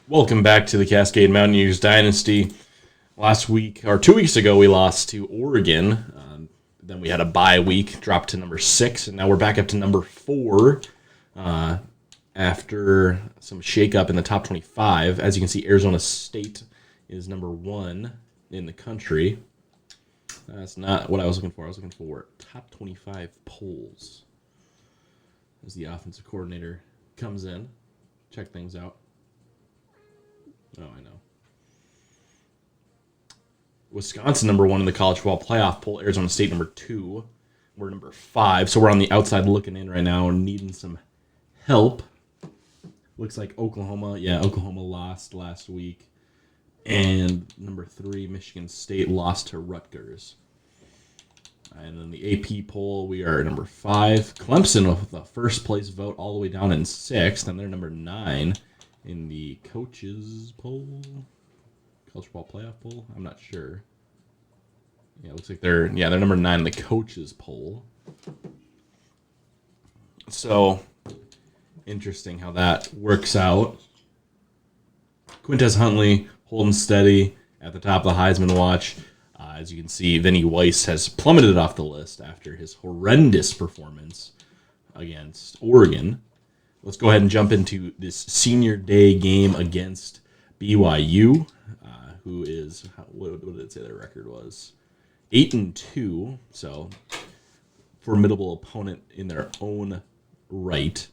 Welcome back to the Cascade Mountaineers Dynasty. Last week, or 2 weeks ago, we lost to Oregon. Then we had a bye week, dropped to number 6, and now we're back up to number 4 after some shakeup in the top 25. As you can see, Arizona State is number 1 in the country. That's not what I was looking for. I was looking for top 25 polls. As the offensive coordinator comes in, check things out. Oh, I know. Wisconsin number 1 in the college football playoff poll. Arizona State number 2. We're number 5. So we're on the outside looking in right now and needing some help. Looks like Oklahoma. Yeah, Oklahoma lost last week. And number 3, Michigan State lost to Rutgers. And then the AP poll, we are number 5. Clemson with the first place vote all the way down in 6th. And they're number 9 in the coaches poll. College football playoff poll? I'm not sure. Yeah, it looks like they're number 9 in the coaches poll. So, interesting how that works out. Quintez Huntley holding steady at the top of the Heisman watch. As you can see, Vinny Weiss has plummeted off the list after his horrendous performance against Oregon. Let's go ahead and jump into this senior day game against BYU, who is, what did it say their record was? 8-2, so formidable opponent in their own right.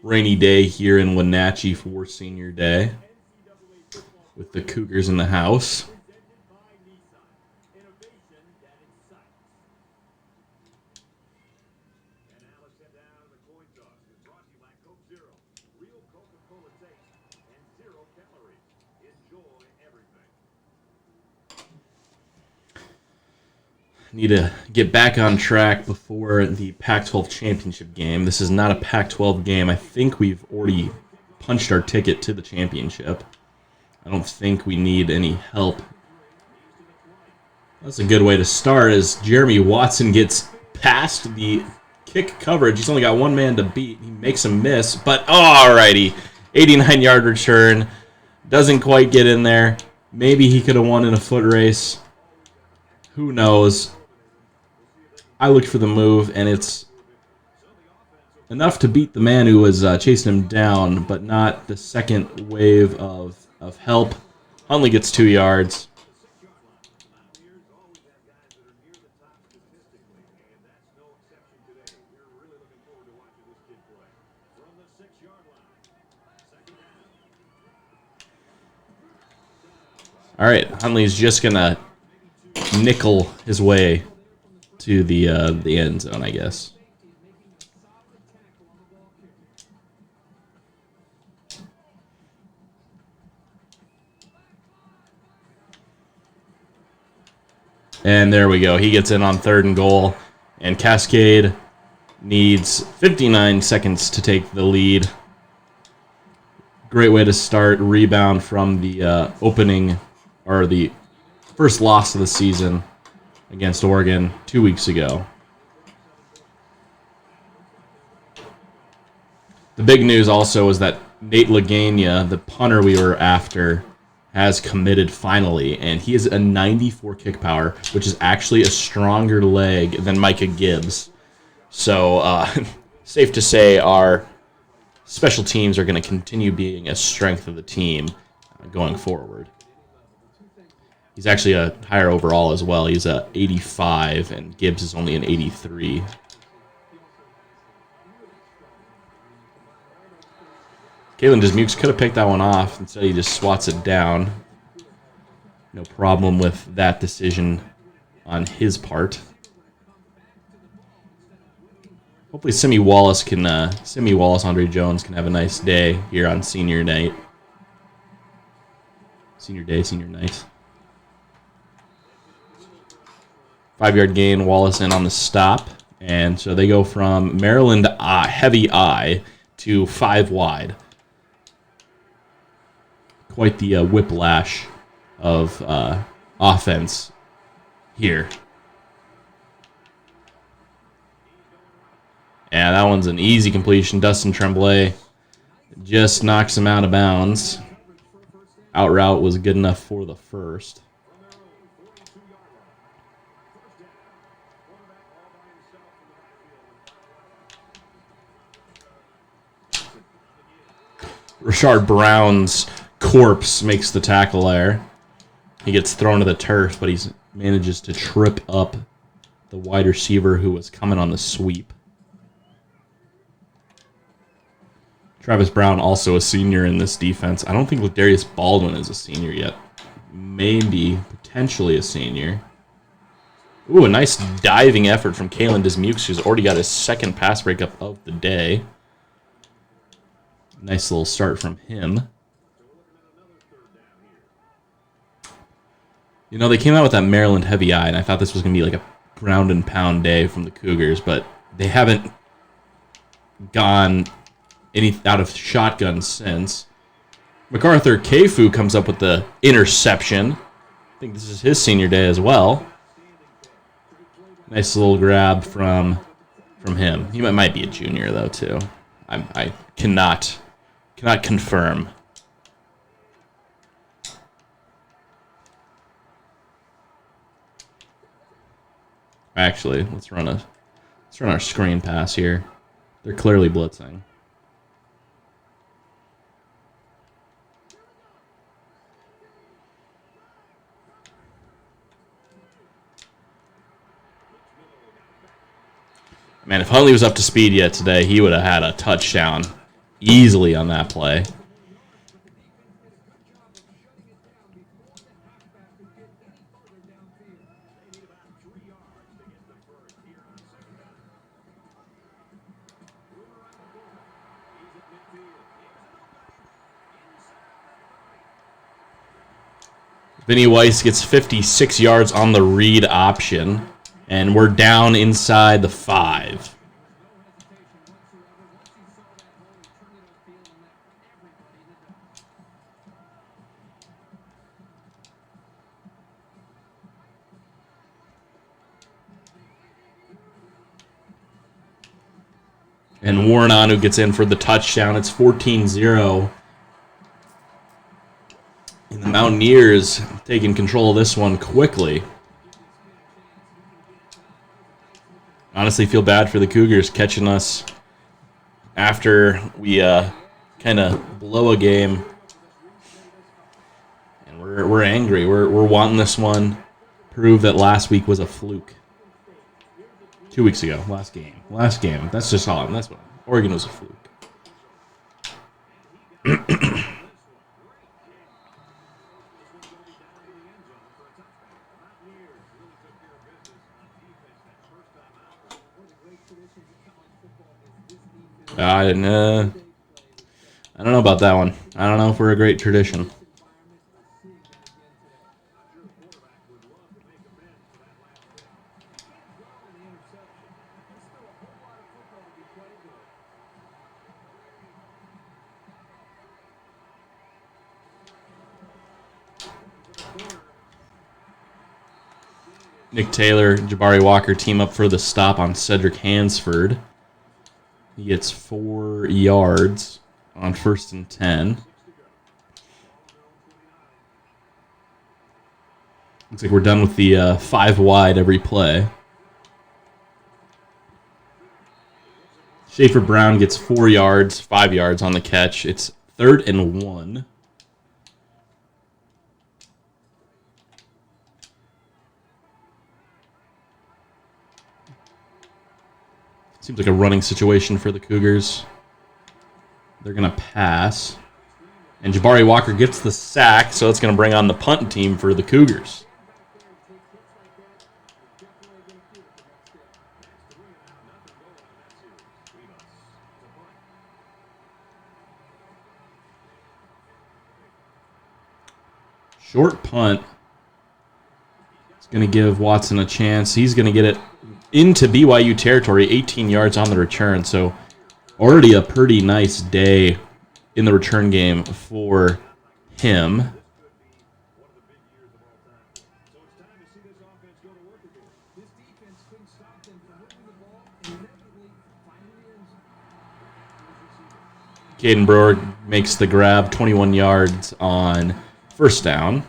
Rainy day here in Wenatchee for senior day with the Cougars in the house. Need to get back on track before the Pac-12 championship game. This is not a Pac-12 game. I think we've already punched our ticket to the championship. I don't think we need any help. That's a good way to start as Jeremy Watson gets past the kick coverage. He's only got one man to beat. He makes a miss, but alrighty. 89-yard return. Doesn't quite get in there. Maybe he could have won in a foot race. Who knows? I looked for the move, and it's enough to beat the man who was chasing him down, but not the second wave of help. Huntley gets 2 yards. All right, Huntley's just going to nickel his way to the end zone, I guess. And there we go. He gets in on 3rd and goal, and Cascade needs 59 seconds to take the lead. Great way to start. Rebound from the opening, or the first loss of the season against Oregon 2 weeks ago. The big news also is that Nate Lagana, the punter we were after, has committed finally, and he has a 94 kick power, which is actually a stronger leg than Micah Gibbs. So, safe to say our special teams are going to continue being a strength of the team going forward. He's actually a higher overall as well. He's a 85, and Gibbs is only an 83. Kalen Dismukes could have picked that one off. Instead, he just swats it down. No problem with that decision on his part. Hopefully, Simi Wallace, Andre Jones can have a nice day here on senior night. Senior day, senior night. 5-yard gain, Wallace in on the stop. And so they go from Maryland heavy I to 5 wide. Quite the whiplash of offense here. Yeah, that one's an easy completion. Dustin Tremblay just knocks him out of bounds. Out route was good enough for the first. Rashard Brown's corpse makes the tackle there. He gets thrown to the turf, but he manages to trip up the wide receiver who was coming on the sweep. Travis Brown, also a senior in this defense. I don't think Darius Baldwin is a senior yet. Maybe, potentially a senior. Ooh, a nice diving effort from Kalen Dismukes, who's already got his second pass breakup of the day. Nice little start from him. You know, they came out with that Maryland heavy eye, and I thought this was going to be like a ground and pound day from the Cougars, but they haven't gone any out of shotgun since. MacArthur Kefu comes up with the interception. I think this is his senior day as well. Nice little grab from him. He might be a junior though too. I cannot confirm. Actually, let's run our screen pass here. They're clearly blitzing. Man, if Huntley was up to speed yet today, he would have had a touchdown easily on that play. Vinny Weiss gets 56 yards on the read option. And we're down inside the 5. And Warren Anu gets in for the touchdown. It's 14-0. And the Mountaineers taking control of this one quickly. Honestly, feel bad for the Cougars catching us after we kind of blow a game, and we're angry. We're wanting this one. Prove that last week was a fluke. 2 weeks ago, last game. That's just all. That's what Oregon was a fluke. I don't know about that one. I don't know if we're a great tradition. Nick Taylor, Jabari Walker team up for the stop on Cedric Hansford. He gets 4 yards on 1st and 10. Looks like we're done with the 5 wide every play. Schaefer Brown gets 4 yards, 5 yards on the catch. It's 3rd and 1. Seems like a running situation for the Cougars. They're going to pass. And Jabari Walker gets the sack, so it's going to bring on the punt team for the Cougars. Short punt. Going to give Watson a chance. He's going to get it into BYU territory, 18 yards on the return. So already a pretty nice day in the return game for him. Caden Brewer makes the grab, 21 yards on first down.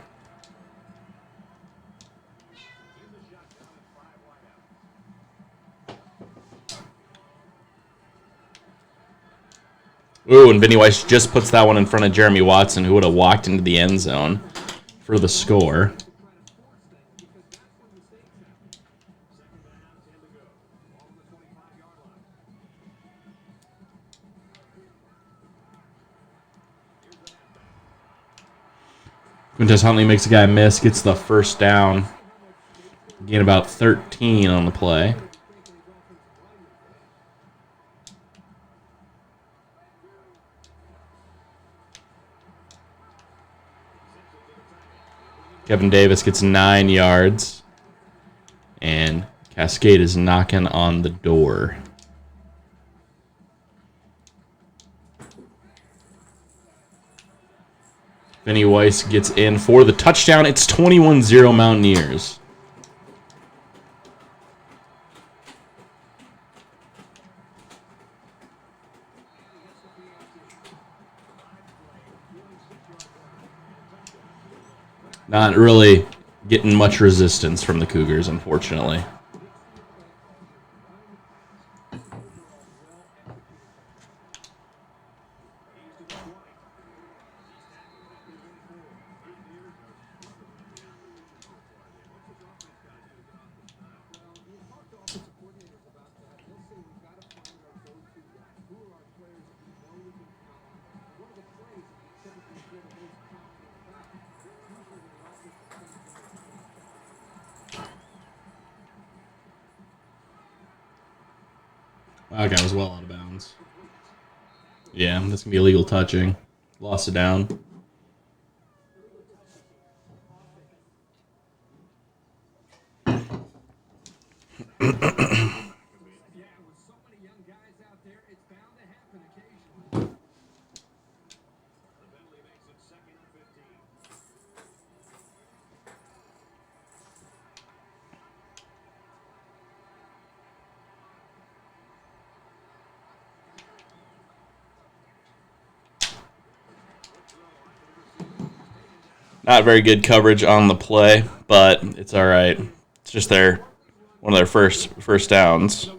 Ooh, and Vinny Weiss just puts that one in front of Jeremy Watson, who would have walked into the end zone for the score. Quintez Huntley makes a guy miss, gets the first down. Gain about 13 on the play. Kevin Davis gets 9 yards. And Cascade is knocking on the door. Vinny Weiss gets in for the touchdown. It's 21-0 Mountaineers. Not really getting much resistance from the Cougars, unfortunately. That guy was well out of bounds. Yeah, that's going to be illegal touching. Lost it down. Not very good coverage on the play, but it's all right. It's just one of their first downs.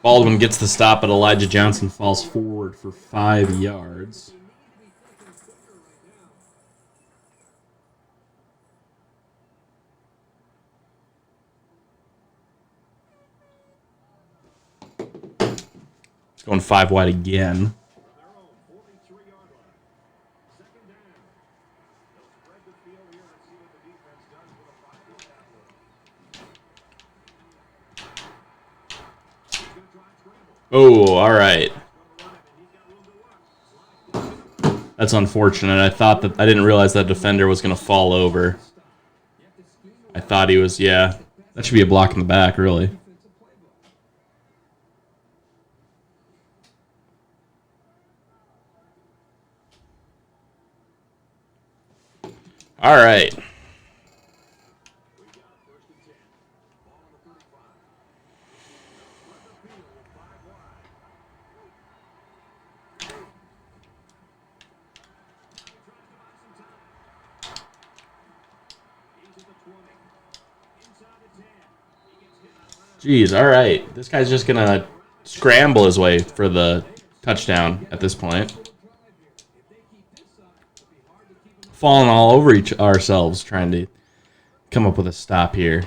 Baldwin gets the stop, but Elijah Johnson falls forward for 5 yards. It's going 5 wide again. Oh, all right. That's unfortunate. I didn't realize that defender was going to fall over. I thought he was, yeah. That should be a block in the back, really. All right. Jeez, all right. This guy's just going to scramble his way for the touchdown at this point. Falling all over ourselves trying to come up with a stop here.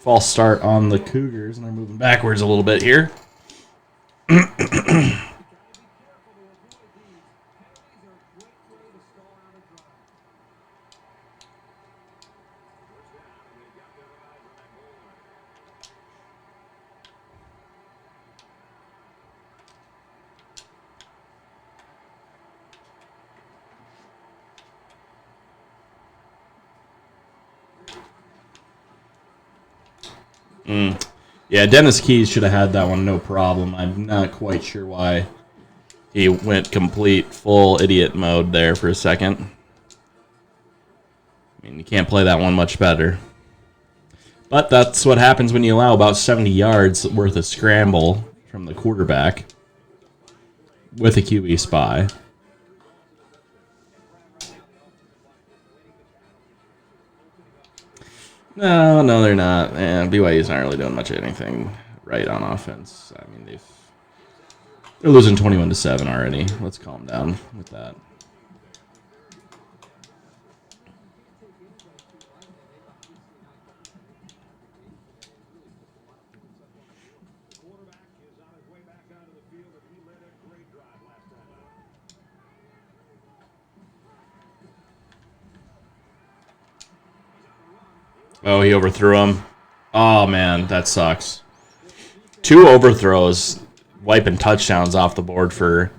False start on the Cougars, and they're moving backwards a little bit here. Yeah, Dennis Keys should have had that one, no problem. I'm not quite sure why he went complete full idiot mode there for a second. I mean, you can't play that one much better. But that's what happens when you allow about 70 yards worth of scramble from the quarterback with a QB spy. No, they're not. And BYU's not really doing much of anything right on offense. I mean, they're losing 21-7 already. Let's calm down with that. Oh, he overthrew him. Oh, man, that sucks. 2 overthrows, wiping touchdowns off the board for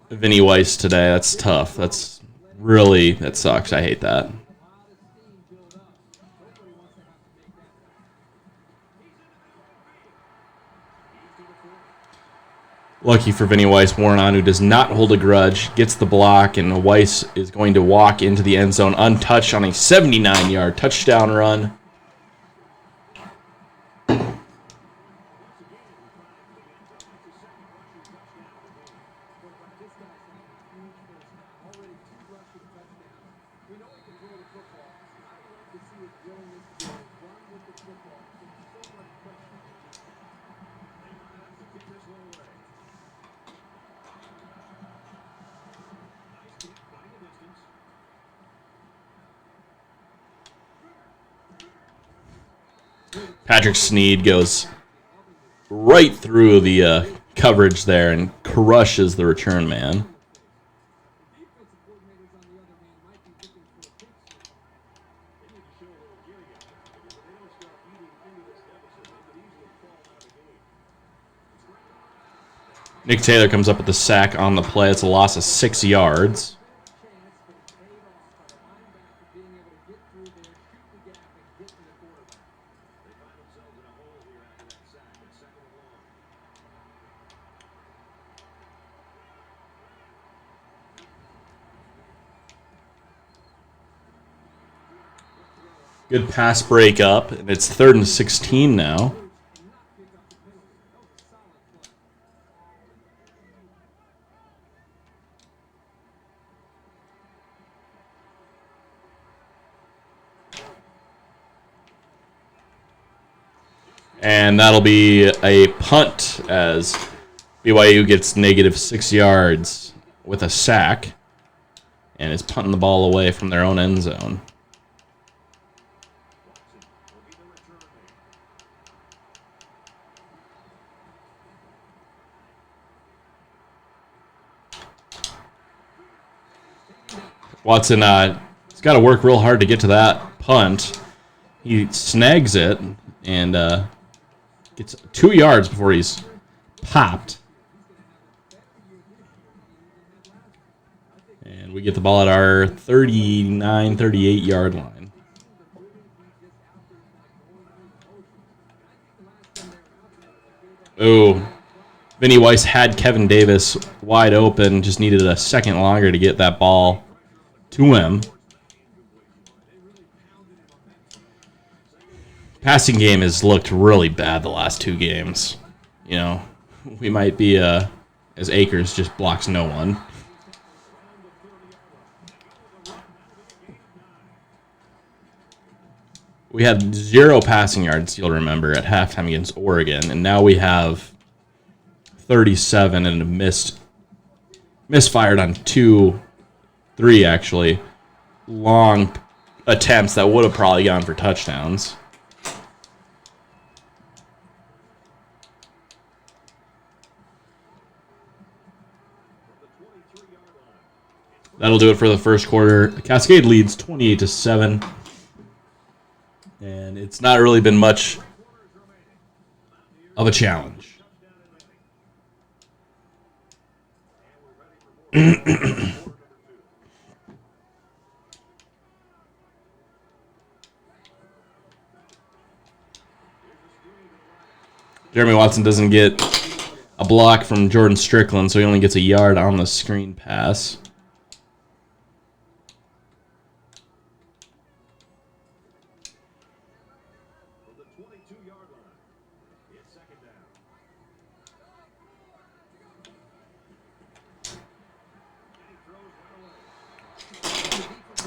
Vinny Weiss today. That's tough. That sucks. I hate that. Lucky for Vinny Weiss, Warren, who does not hold a grudge, gets the block, and Weiss is going to walk into the end zone untouched on a 79-yard touchdown run. Patrick Sneed goes right through the coverage there and crushes the return man. Nick Taylor comes up with the sack on the play. It's a loss of 6 yards. Good pass break up, and it's 3rd and 16 now. And that'll be a punt as BYU gets negative 6 yards with a sack and is punting the ball away from their own end zone. Watson, he's got to work real hard to get to that punt. He snags it and gets 2 yards before he's popped. And we get the ball at our 39, 38-yard line. Oh, Vinny Weiss had Kevin Davis wide open, just needed a second longer to get that ball to him. Passing game has looked really bad the last 2 games. You know, we might be, as Akers just blocks no one. We had 0 passing yards, you'll remember, at halftime against Oregon, and now we have 37 and misfired on 3 actually long attempts that would have probably gone for touchdowns. That'll do it for the first quarter. Cascade leads 28-7. And it's not really been much of a challenge. Jeremy Watson doesn't get a block from Jordan Strickland, so he only gets a yard on the screen pass.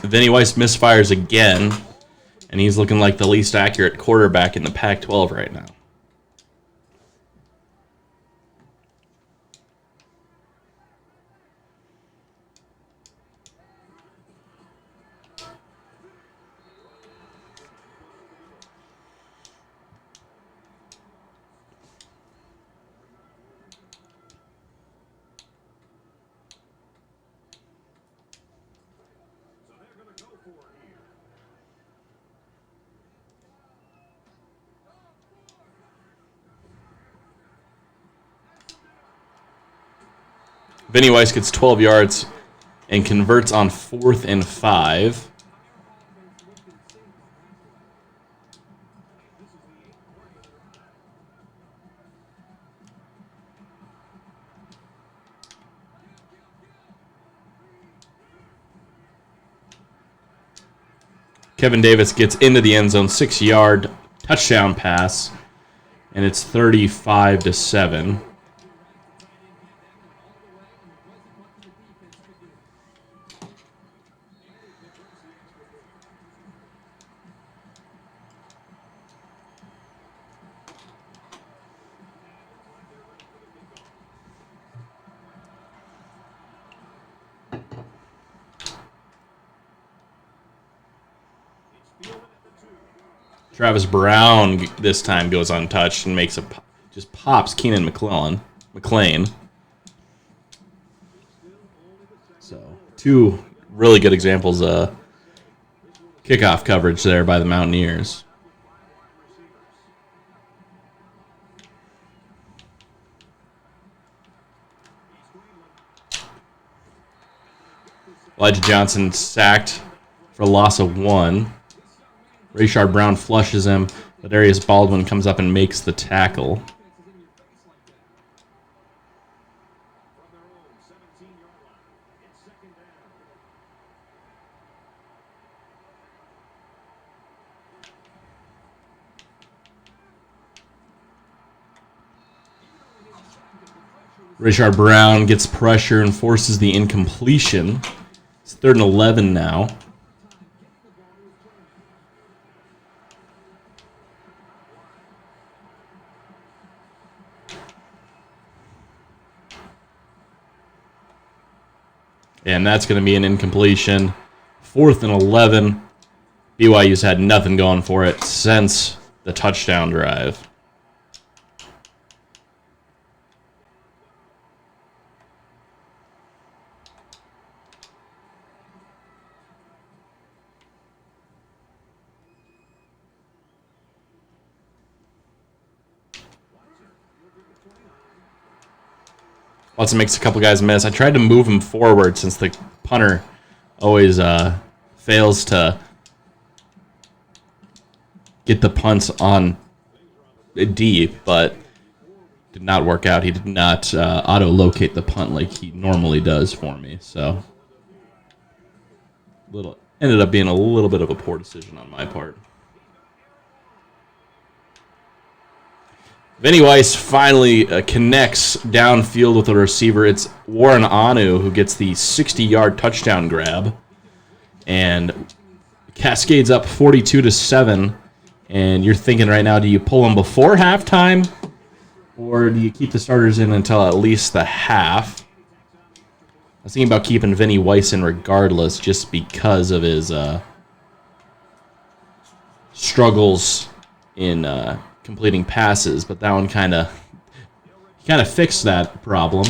Vinny Weiss misfires again, and he's looking like the least accurate quarterback in the Pac-12 right now. Vinny Weiss gets 12 yards and converts on 4th and 5. Kevin Davis gets into the end zone, 6-yard touchdown pass, and it's 35-7. Travis Brown this time goes untouched and makes just pops Keenan McLean. So 2 really good examples of kickoff coverage there by the Mountaineers. Elijah Johnson sacked for a loss of 1. Rashard Brown flushes him, but Darius Baldwin comes up and makes the tackle. Rashard Brown gets pressure and forces the incompletion. It's 3rd and 11 now. And that's going to be an incompletion. 4th and 11. BYU's had nothing going for it since the touchdown drive. Watson makes a couple guys miss. I tried to move him forward since the punter always fails to get the punts on deep, but did not work out. He did not auto-locate the punt like he normally does for me. So ended up being a little bit of a poor decision on my part. Vinny Weiss finally connects downfield with the receiver. It's Warren Anu who gets the 60-yard touchdown grab. And Cascades up 42-7. And you're thinking right now, do you pull them before halftime? Or do you keep the starters in until at least the half? I was thinking about keeping Vinny Weiss in regardless just because of his struggles in completing passes, but that one kind of fixed that problem.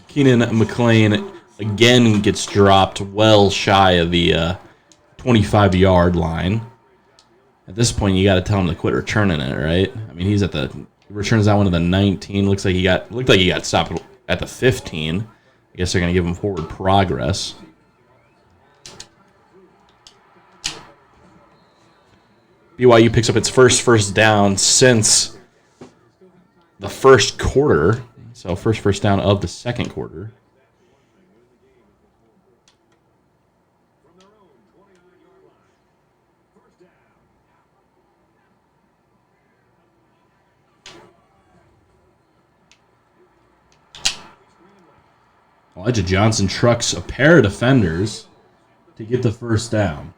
Keenan McLean again gets dropped well shy of the 25-yard line. At this point, you got to tell him to quit returning it, right? I mean, he's at the returns that one to the 19. Looked like he got stopped at the 15. I guess they're gonna give him forward progress. BYU picks up its first down since the first quarter. So first down of the second quarter. Elijah Johnson trucks a pair of defenders to get the first down.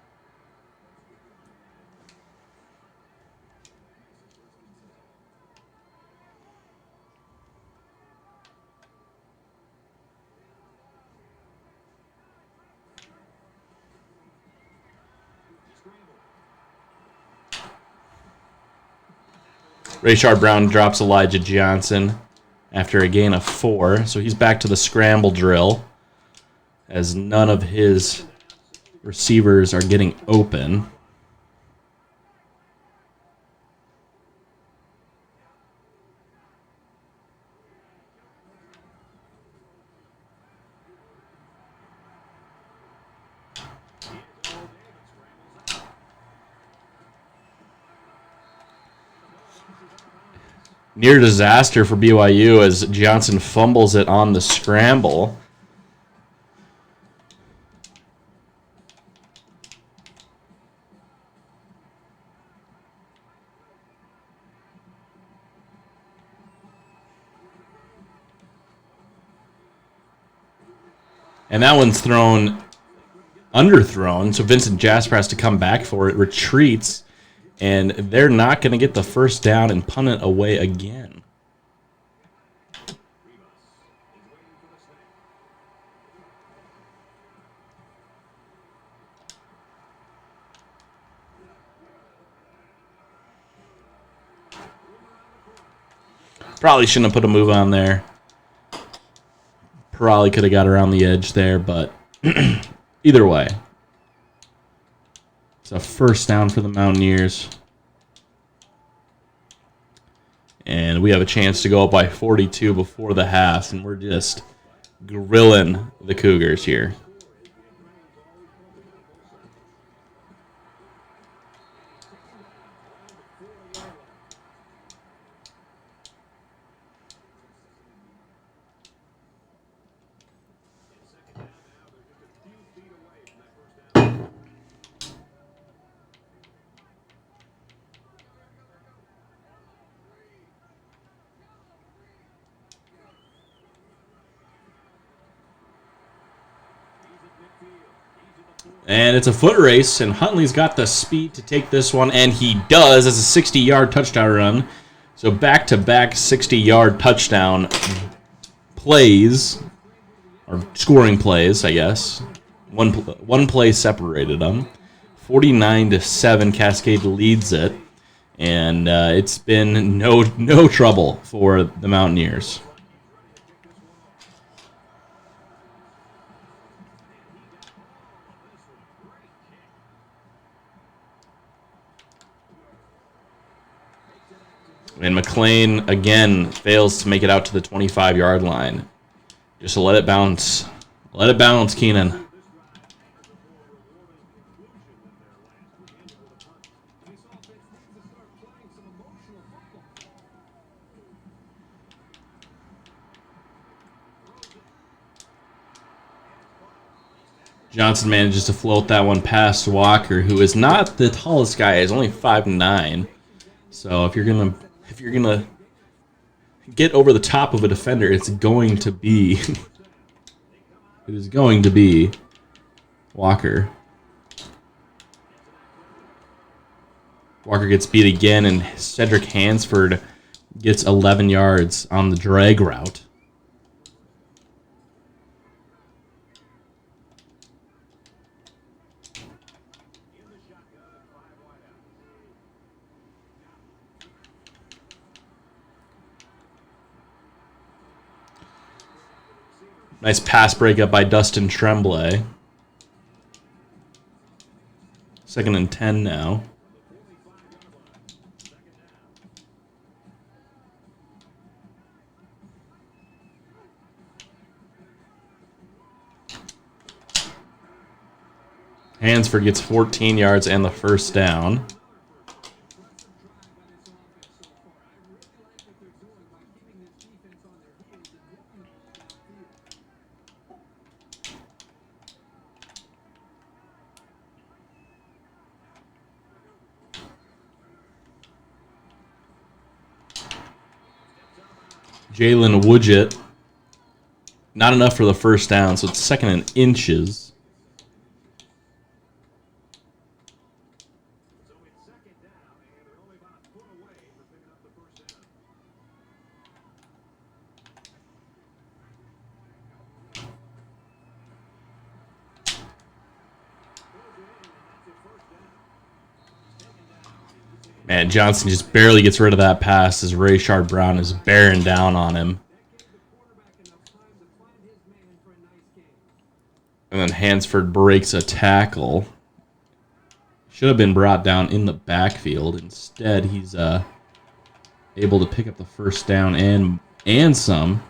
Rashard Brown drops Elijah Johnson after a gain of 4. So he's back to the scramble drill as none of his receivers are getting open. Near disaster for BYU as Johnson fumbles it on the scramble. And that one's underthrown, so Vincent Jasper has to come back for it, retreats, and they're not going to get the first down and punt it away again. Probably shouldn't have put a move on there. Probably could have got around the edge there, but either way. It's a first down for the Mountaineers. And we have a chance to go up by 42 before the half, and we're just grilling the Cougars here. And it's a foot race, and Huntley's got the speed to take this one, and he does as a 60-yard touchdown run. So back-to-back 60-yard touchdown plays, or scoring plays, I guess. One play separated them. 49-7, Cascade leads it, and it's been no trouble for the Mountaineers. And McLean, again, fails to make it out to the 25-yard line. Just let it bounce. Let it bounce, Keenan. Johnson manages to float that one past Walker, who is not the tallest guy. He's only 5'9". So if you're gonna get over the top of a defender, it's going to be it is going to be Walker. Walker gets beat again, and Cedric Hansford gets 11 yards on the drag route. Nice pass breakup by Dustin Tremblay. 2nd and 10 now. Hansford gets 14 yards and the first down. Jalen Woodgett. Not enough for the first down, so it's 2nd and inches. Man, Johnson just barely gets rid of that pass as Rayshard Brown is bearing down on him. And then Hansford breaks a tackle. Should have been brought down in the backfield. Instead, he's able to pick up the first down and some.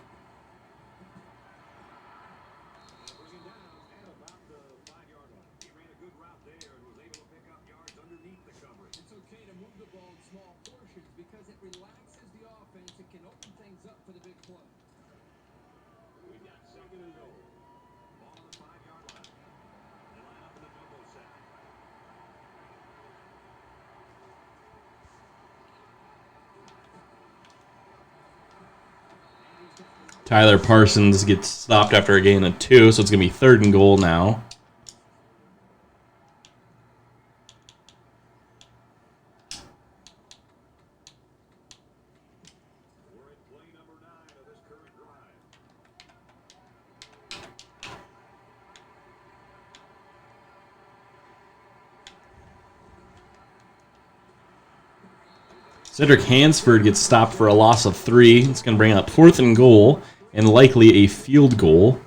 Tyler Parsons gets stopped after a gain of 2, so it's going to be 3rd and goal now. Cedric Hansford gets stopped for a loss of 3. It's going to bring up 4th and goal and likely a field goal.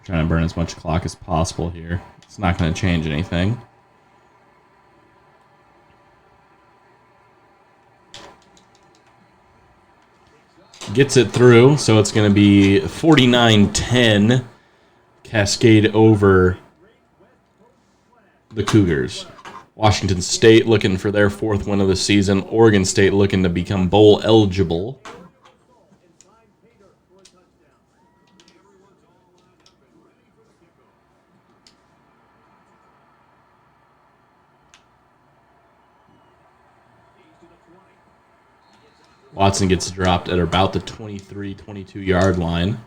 Trying to burn as much clock as possible here. It's not going to change anything. Gets it through, so it's going to be 49-10. Cascade over the Cougars. Washington State looking for their 4th win of the season. Oregon State looking to become bowl eligible. Watson gets dropped at about the 23-22 yard line.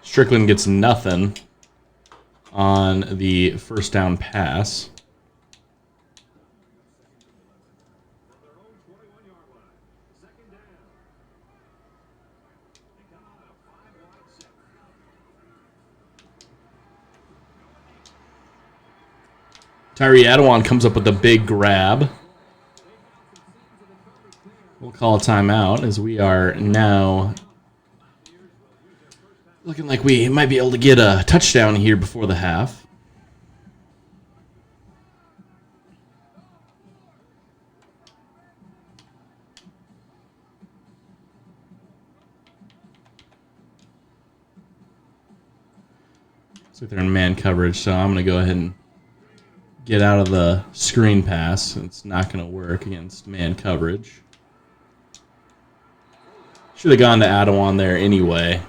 Strickland gets nothing on the first down pass. Tyree Adawan comes up with a big grab. We'll call a timeout as we are now looking like we might be able to get a touchdown here before the half. So they're in man coverage, so I'm going to go ahead and get out of the screen pass. It's not going to work against man coverage. Should have gone to Adawan there anyway.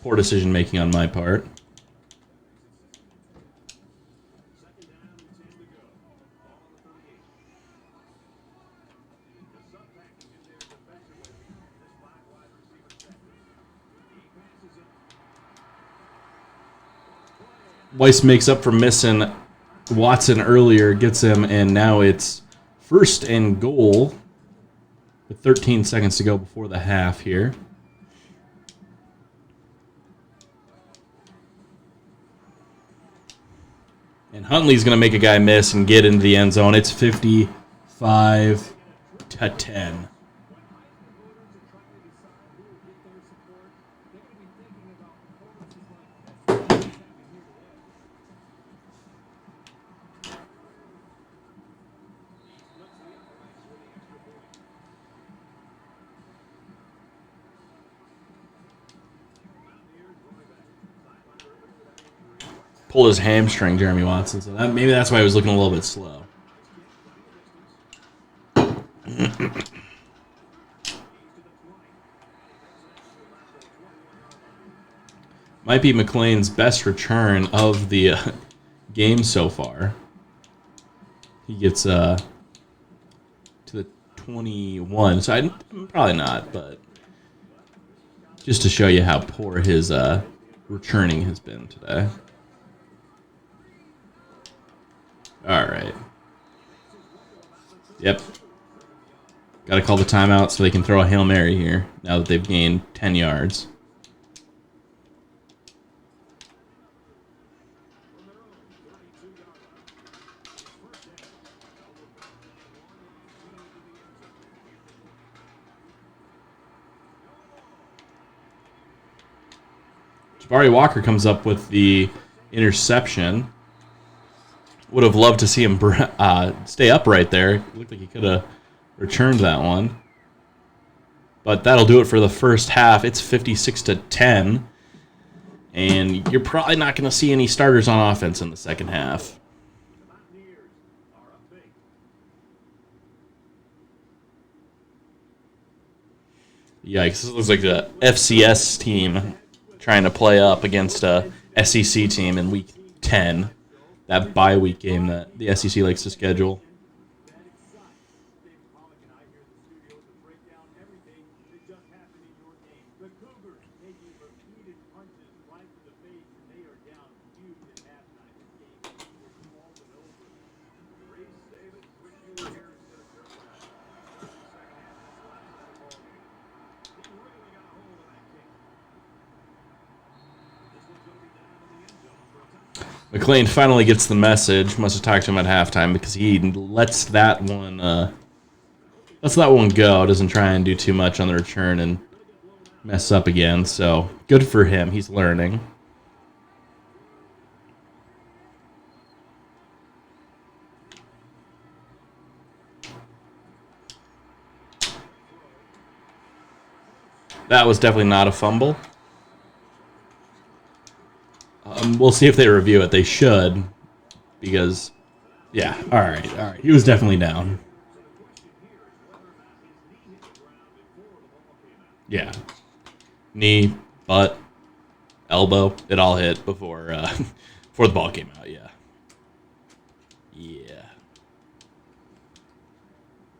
Poor decision making on my part. Weiss makes up for missing Watson earlier, gets him, and now it's 1st and goal with 13 seconds to go before the half here. And Huntley's going to make a guy miss and get into the end zone. It's 55-10. Pulled his hamstring, Jeremy Watson. So maybe that's why he was looking a little bit slow. Might be McLean's best return of the game so far. He gets to the 21. So probably not, but just to show you how poor his returning has been today. All right. Yep. Got to call the timeout so they can throw a Hail Mary here now that they've gained 10 yards. Jabari Walker comes up with the interception. Would have loved to see him stay upright there. It looked like he could have returned that one. But that'll do it for the first half. It's 56-10. And you're probably not going to see any starters on offense in the second half. Yikes. This looks like the FCS team trying to play up against a SEC team in Week 10. That bye week game that the SEC likes to schedule. McLean finally gets the message. Must have talked to him at halftime because he lets that one go. Doesn't try and do too much on the return and mess up again. So good for him. He's learning. That was definitely not a fumble. We'll see if they review it. They should, because, yeah, all right. He was definitely down. Yeah, knee, butt, elbow, it all hit before the ball came out. Yeah.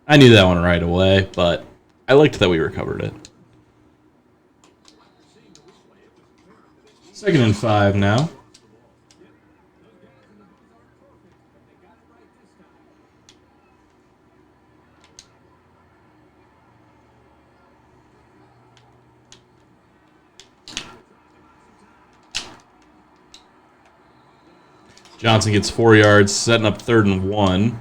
I knew that one right away, but I liked that we recovered it. 2nd and 5 now. Johnson gets 4 yards, setting up 3rd and 1.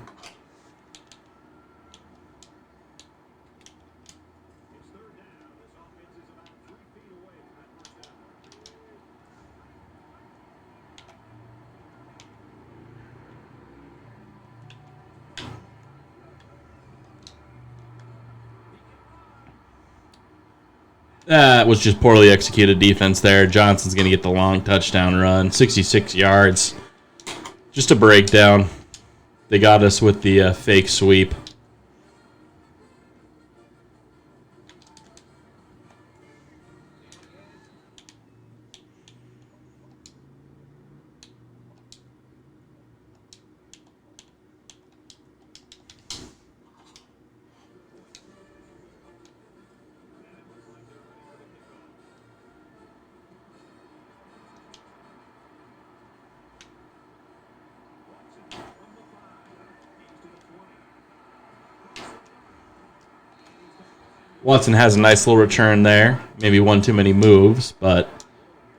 That was just poorly executed defense there. Johnson's going to get the long touchdown run. 66 yards. Just a breakdown. They got us with the fake sweep. Watson has a nice little return there. Maybe one too many moves, but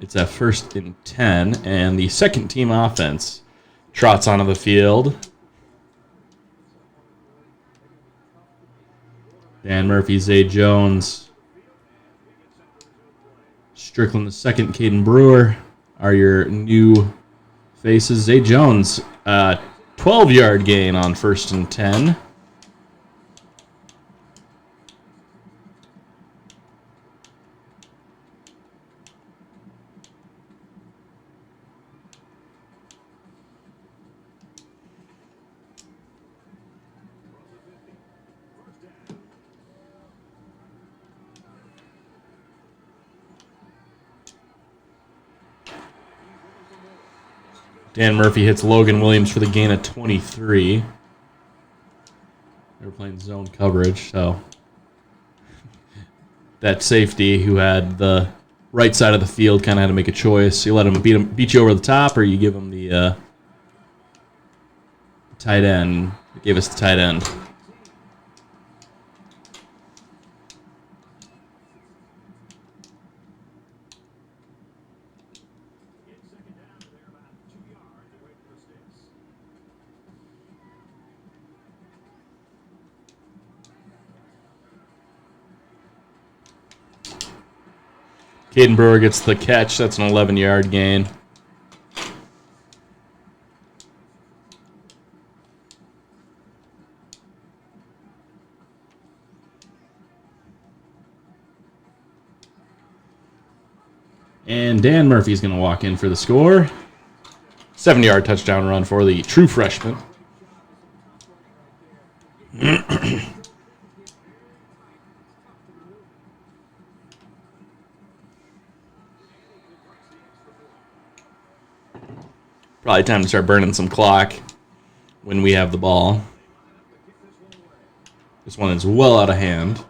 it's a 1st and 10. And the second team offense trots onto the field. Dan Murphy, Zay Jones, Strickland the second, Caden Brewer are your new faces. Zay Jones, 12-yard gain on 1st and 10. Dan Murphy hits Logan Williams for the gain of 23. They were playing zone coverage, so that safety who had the right side of the field kind of had to make a choice. You let him beat you over the top, or you give him the tight end. He gave us the tight end. Caden Brewer gets the catch. That's an 11-yard gain. And Dan Murphy's going to walk in for the score. 70-yard touchdown run for the true freshman. Probably time to start burning some clock when we have the ball. This one is well out of hand.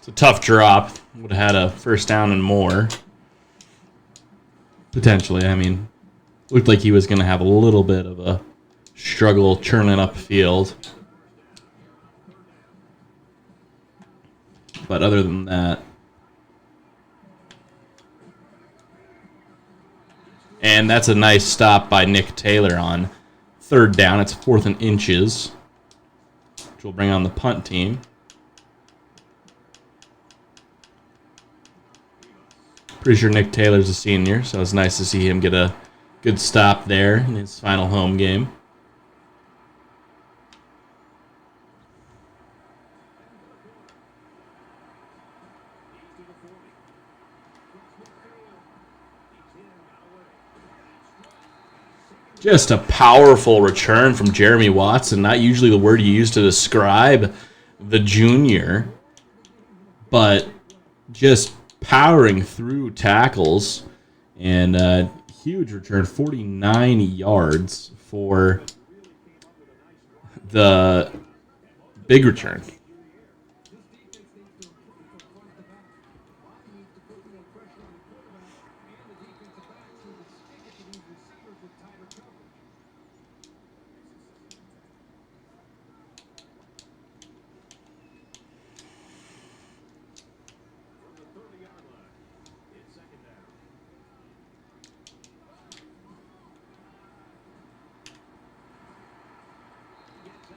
It's a tough drop. Would have had a 1st down and more. Potentially. I mean, looked like he was going to have a little bit of a struggle churning up field. But other than that. And that's a nice stop by Nick Taylor on 3rd down. It's 4th and inches, which will bring on the punt team. Pretty sure Nick Taylor's a senior, so it's nice to see him get a good stop there in his final home game. Just a powerful return from Jeremy Watson. Not usually the word you use to describe the junior, but just powering through tackles, and huge return, 49 yards for the big return.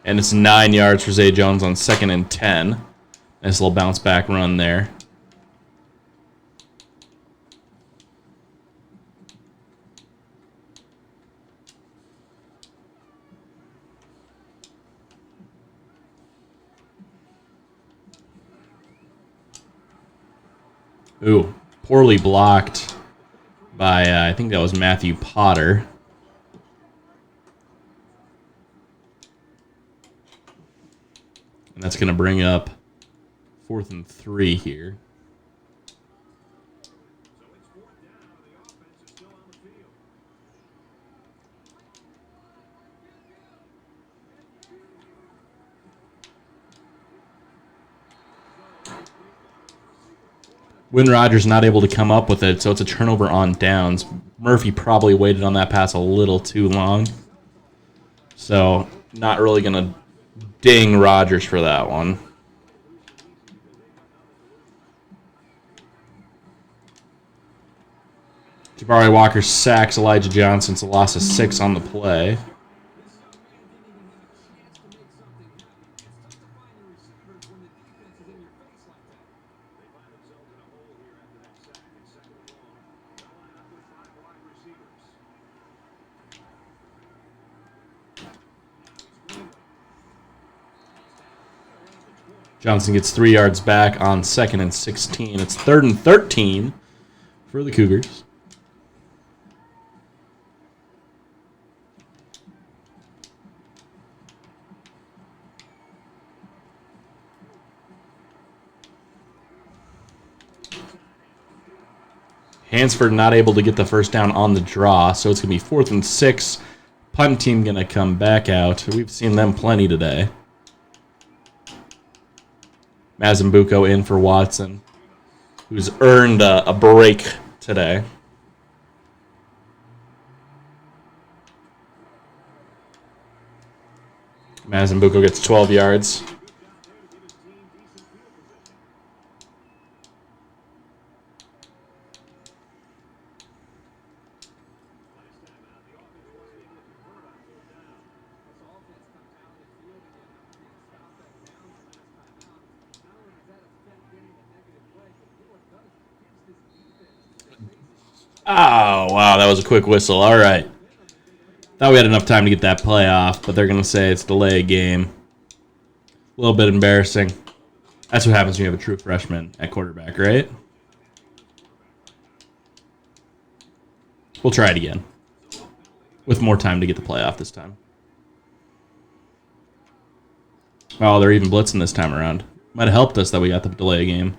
And it's 9 yards for Zay Jones on 2nd and 10. Nice little bounce back run there. Ooh, poorly blocked by, I think that was Matthew Potter. And that's going to bring up 4th and 3 here. Win Rogers not able to come up with it, so it's a turnover on downs. Murphy probably waited on that pass a little too long. So, not really going to ding Rogers for that one. Jabari Walker sacks Elijah Johnson. It's a loss of 6 on the play. Johnson gets 3 yards back on 2nd and 16. It's 3rd and 13 for the Cougars. Hansford not able to get the first down on the draw, so it's going to be 4th and 6. Punt team going to come back out. We've seen them plenty today. Mazambuco in for Watson, who's earned a break today. Mazambuco gets 12 yards. Oh, wow, that was a quick whistle. All right. Thought we had enough time to get that play off, but they're going to say it's delay game. A little bit embarrassing. That's what happens when you have a true freshman at quarterback, right? We'll try it again. With more time to get the play off this time. Oh, they're even blitzing this time around. Might have helped us that we got the delay game.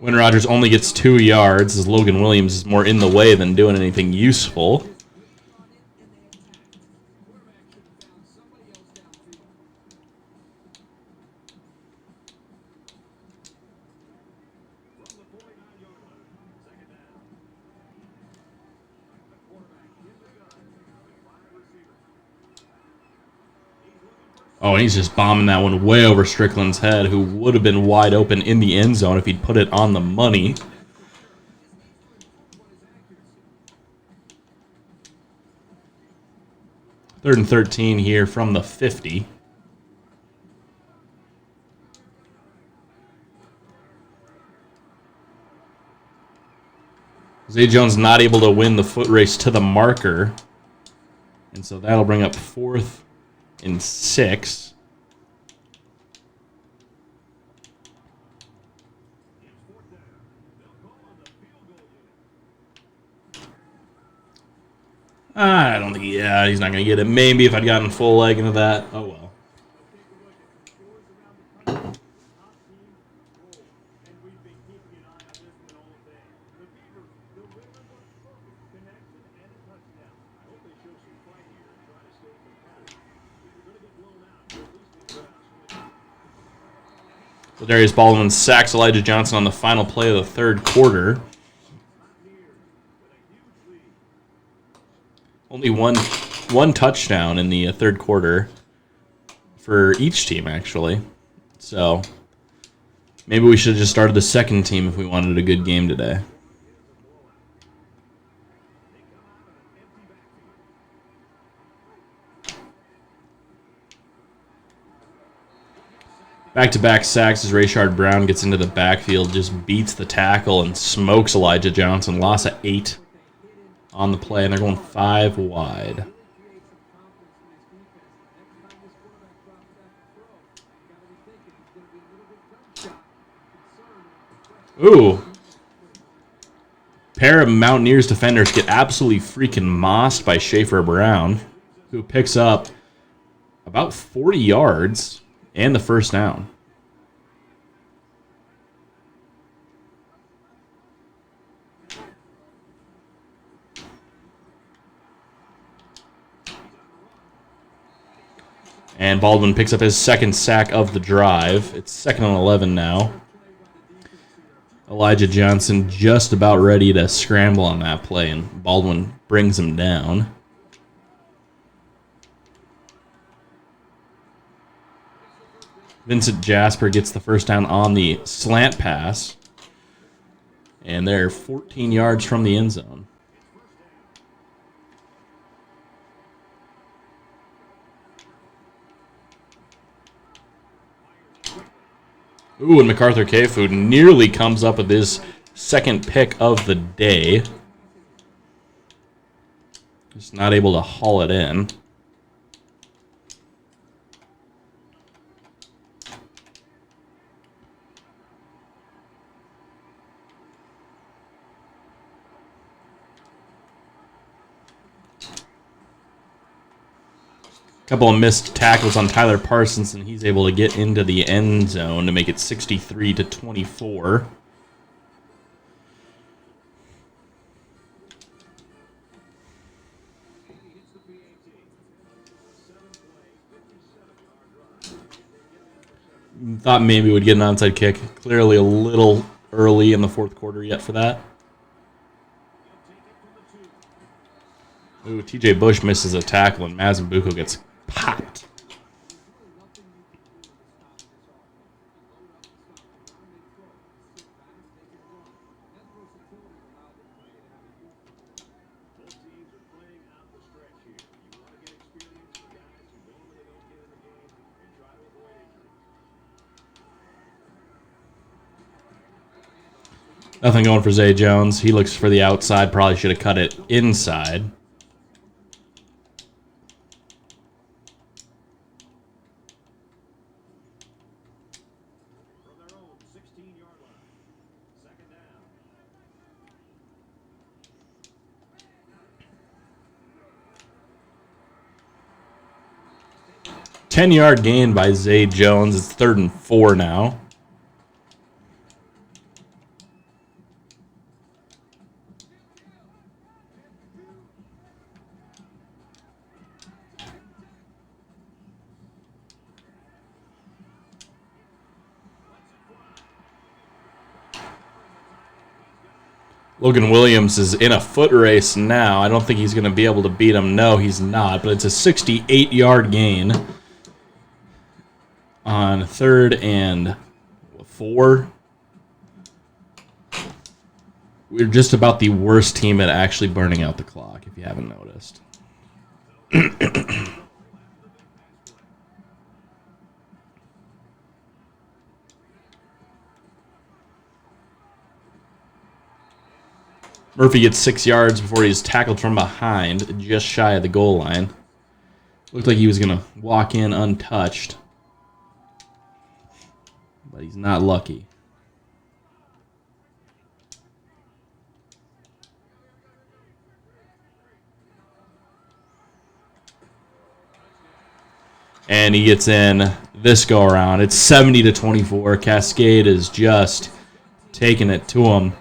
Win Rogers only gets 2 yards as Logan Williams is more in the way than doing anything useful. Oh, and he's just bombing that one way over Strickland's head, who would have been wide open in the end zone if he'd put it on the money. Third and 13 here from the 50. Zay Jones not able to win the foot race to the marker. And so that'll bring up 4th and 6. I don't think, yeah, he's not going to get it. Maybe if I'd gotten full leg into that. Oh, well. So Darius Baldwin sacks Elijah Johnson on the final play of the 3rd quarter. Only one touchdown in the 3rd quarter for each team, actually. So maybe we should have just started the second team if we wanted a good game today. Back-to-back sacks as Rayshard Brown gets into the backfield, just beats the tackle and smokes Elijah Johnson. Loss of 8 on the play, and they're going 5 wide. Ooh. Pair of Mountaineers defenders get absolutely freaking mossed by Schaefer Brown, who picks up about 40 yards and the first down. And Baldwin picks up his second sack of the drive. It's 2nd and 11 now. Elijah Johnson just about ready to scramble on that play, and Baldwin brings him down. Vincent Jasper gets the first down on the slant pass, and they're 14 yards from the end zone. Ooh, and MacArthur K-Food nearly comes up with his second pick of the day. Just not able to haul it in. Couple of missed tackles on Tyler Parsons, and he's able to get into the end zone to make it 63-24. Thought maybe we'd get an onside kick. Clearly a little early in the fourth quarter yet for that. Ooh, TJ Bush misses a tackle, and Mazambuko gets popped. Nothing going for Zay Jones. He looks for the outside. Probably should have cut it inside. Ten-yard gain by Zay Jones. It's 3rd and 4 now. Logan Williams is in a foot race now. I don't think he's going to be able to beat him. No, he's not. But it's a 68-yard gain on 3rd and 4. We're just about the worst team at actually burning out the clock, if you haven't noticed. Murphy gets 6 yards before he's tackled from behind, just shy of the goal line. Looked like he was going to walk in untouched, but he's not lucky. And he gets in this go around. It's 70-24. Cascade is just taking it to him.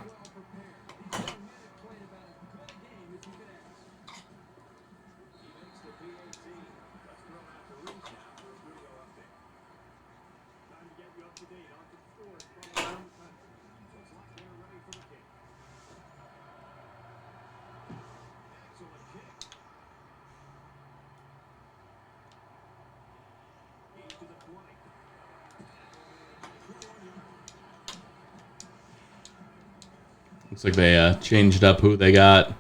Looks like they changed up who they got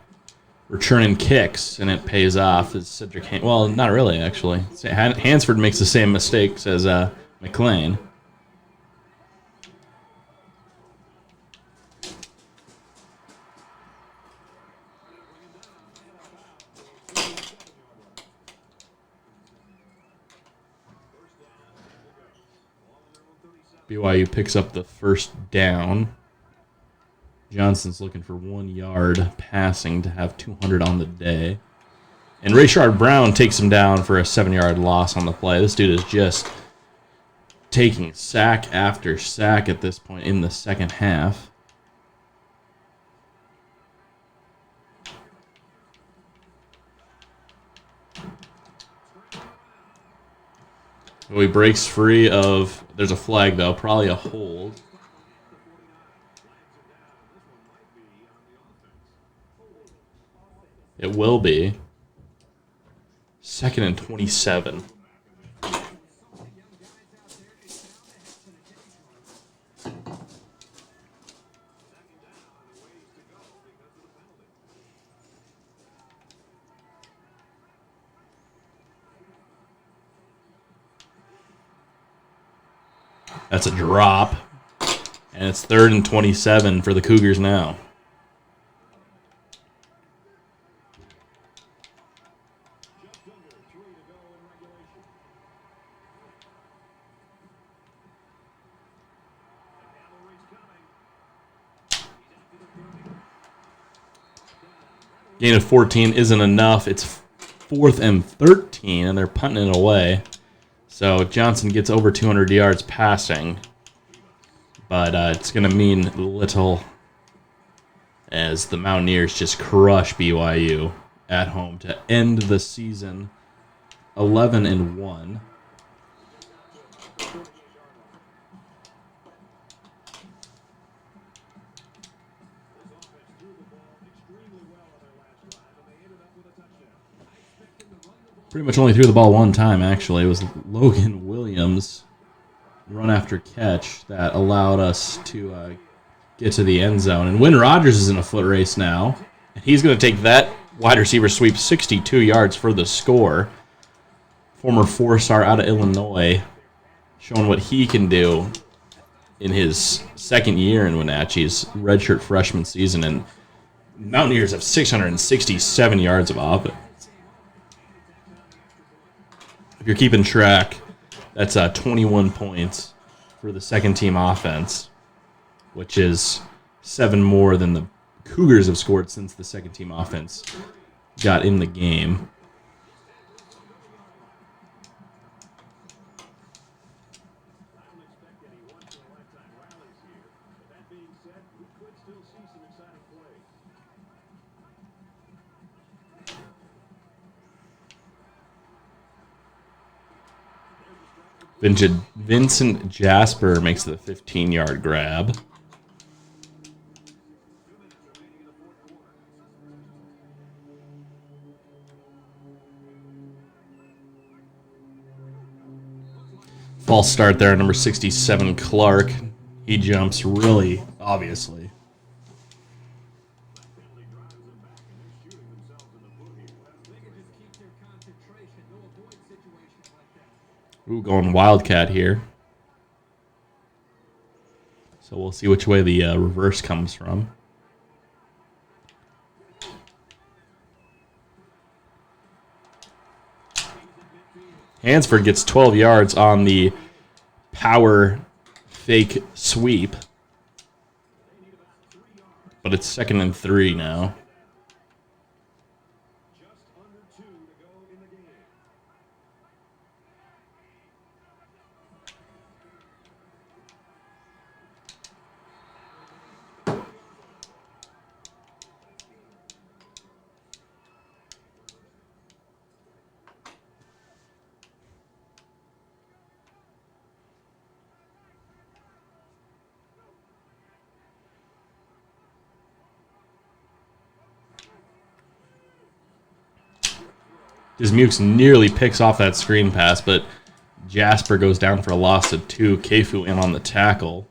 returning kicks, and it pays off. As Cedric, well, not really actually. Hansford makes the same mistakes as McLean. BYU picks up the first down. Johnson's looking for 1 yard passing to have 200 on the day. And Rayshard Brown takes him down for a 7-yard loss on the play. This dude is just taking sack after sack at this point in the second half. So he breaks free of, there's a flag though, probably a hold. It will be. 2nd and 27. That's a drop. And it's 3rd and 27 for the Cougars now. Gain of 14 isn't enough. It's 4th and 13, and they're punting it away. So Johnson gets over 200 yards passing, but it's going to mean little as the Mountaineers just crush BYU at home to end the season 11-1. Pretty much only threw the ball one time, actually. It was Logan Williams' run after catch that allowed us to get to the end zone. And Wynn Rogers is in a foot race now. And he's going to take that wide receiver sweep 62 yards for the score. Former 4-star out of Illinois, showing what he can do in his second year in Wenatchee's redshirt freshman season. And Mountaineers have 667 yards of offense. If you're keeping track, that's 21 points for the second-team offense, which is 7 more than the Cougars have scored since the second-team offense got in the game. Vincent Jasper makes the 15-yard grab. False start there, number 67, Clark. He jumps really obviously. Ooh, going Wildcat here. So we'll see which way the reverse comes from. Hansford gets 12 yards on the power fake sweep. But it's 2nd and 3 now. Dismukes nearly picks off that screen pass, but Jasper goes down for a loss of 2. Kefu in on the tackle.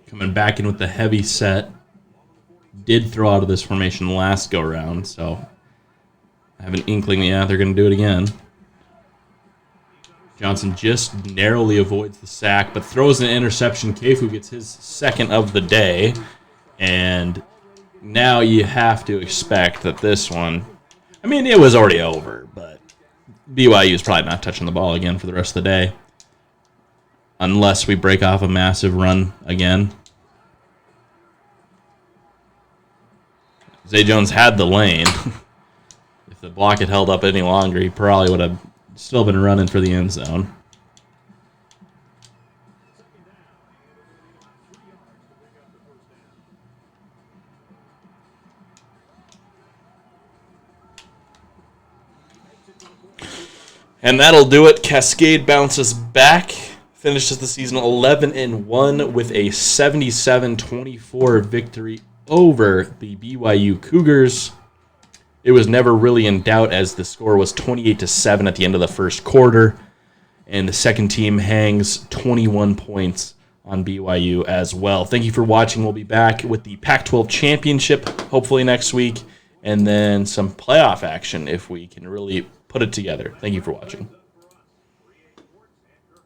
Coming back in with the heavy set. Did throw out of this formation last go-round, so I have an inkling, yeah, they're going to do it again. Johnson just narrowly avoids the sack, but throws an interception. Kefu gets his 2nd of the day, and now you have to expect that this one, I mean, it was already over, but BYU is probably not touching the ball again for the rest of the day. unless we break off a massive run again. Zay Jones had the lane. If the block had held up any longer, he probably would have still been running for the end zone. And that'll do it. Cascade bounces back. Finishes the season 11-1 with a 77-24 victory over the BYU Cougars. It was never really in doubt as the score was 28-7 at the end of the first quarter. And the second team hangs 21 points on BYU as well. Thank you for watching. We'll be back with the Pac-12 Championship hopefully next week. And then some playoff action if we can really put it together. Thank you for watching.